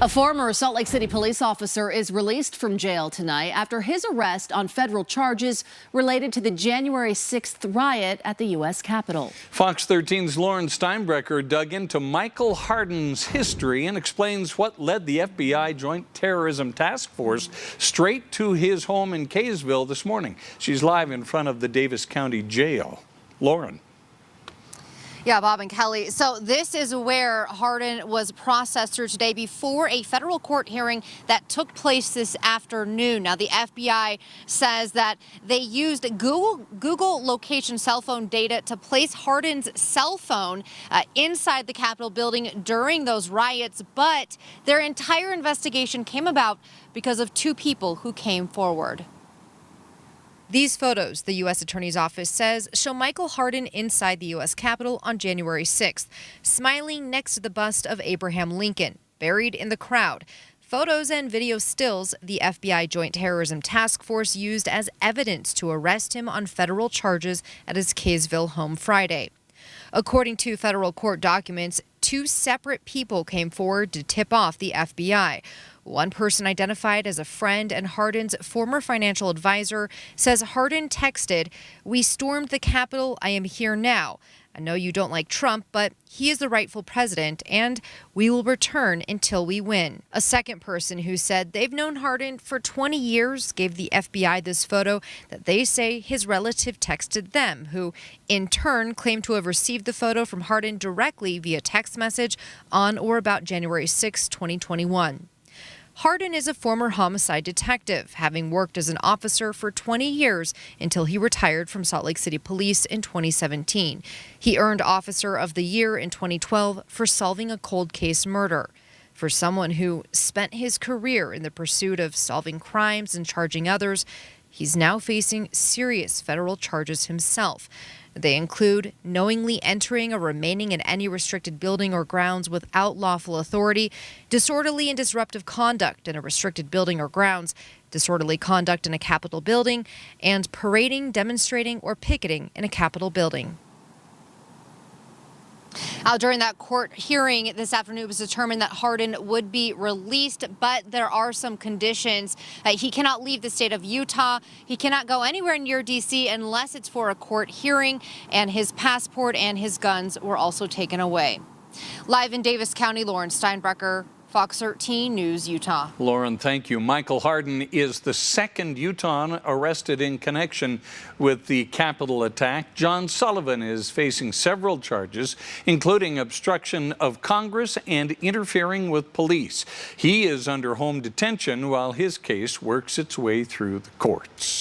A former Salt Lake City police officer is released from jail tonight after his arrest on federal charges related to the January 6th riot at the U.S. Capitol. Fox 13's Lauren Steinbrecher dug into Michael Hardin's history and explains what led the FBI Joint Terrorism Task Force straight to his home in Kaysville this morning. She's live in front of the Davis County Jail. Lauren. Yeah, Bob and Kelly. So this is where Hardin was processed through today before a federal court hearing that took place this afternoon. Now, the FBI says that they used Google location cell phone data to place Hardin's cell phone inside the Capitol building during those riots. But their entire investigation came about because of two people who came forward. These photos, the U.S. Attorney's Office says, show Michael Hardin inside the U.S. Capitol on January 6th, smiling next to the bust of Abraham Lincoln, buried in the crowd. Photos and video stills the FBI Joint Terrorism Task Force used as evidence to arrest him on federal charges at his Kaysville home Friday. According to federal court documents, two separate people came forward to tip off the FBI. One person, identified as a friend and Hardin's former financial advisor, says Hardin texted, "We stormed the Capitol. I am here now. I know you don't like Trump, but he is the rightful president, and we will return until we win." A second person, who said they've known Hardin for 20 years, gave the FBI this photo that they say his relative texted them, who in turn claimed to have received the photo from Hardin directly via text message on or about January 6, 2021. Hardin is a former homicide detective, having worked as an officer for 20 years until he retired from Salt Lake City Police in 2017. He earned Officer of the Year in 2012 for solving a cold case murder. For someone who spent his career in the pursuit of solving crimes and charging others, he's now facing serious federal charges himself. They include knowingly entering or remaining in any restricted building or grounds without lawful authority, disorderly and disruptive conduct in a restricted building or grounds, disorderly conduct in a Capitol building, and parading, demonstrating, or picketing in a Capitol building. During that court hearing this afternoon, it was determined that Hardin would be released, but there are some conditions. He cannot leave the state of Utah. He cannot go anywhere near D.C. unless it's for a court hearing, and his passport and his guns were also taken away. Live in Davis County, Lauren Steinbrecher, Fox 13 News, Utah. Lauren, thank you. Michael Hardin is the second Utahn arrested in connection with the Capitol attack. John Sullivan is facing several charges, including obstruction of Congress and interfering with police. He is under home detention while his case works its way through the courts.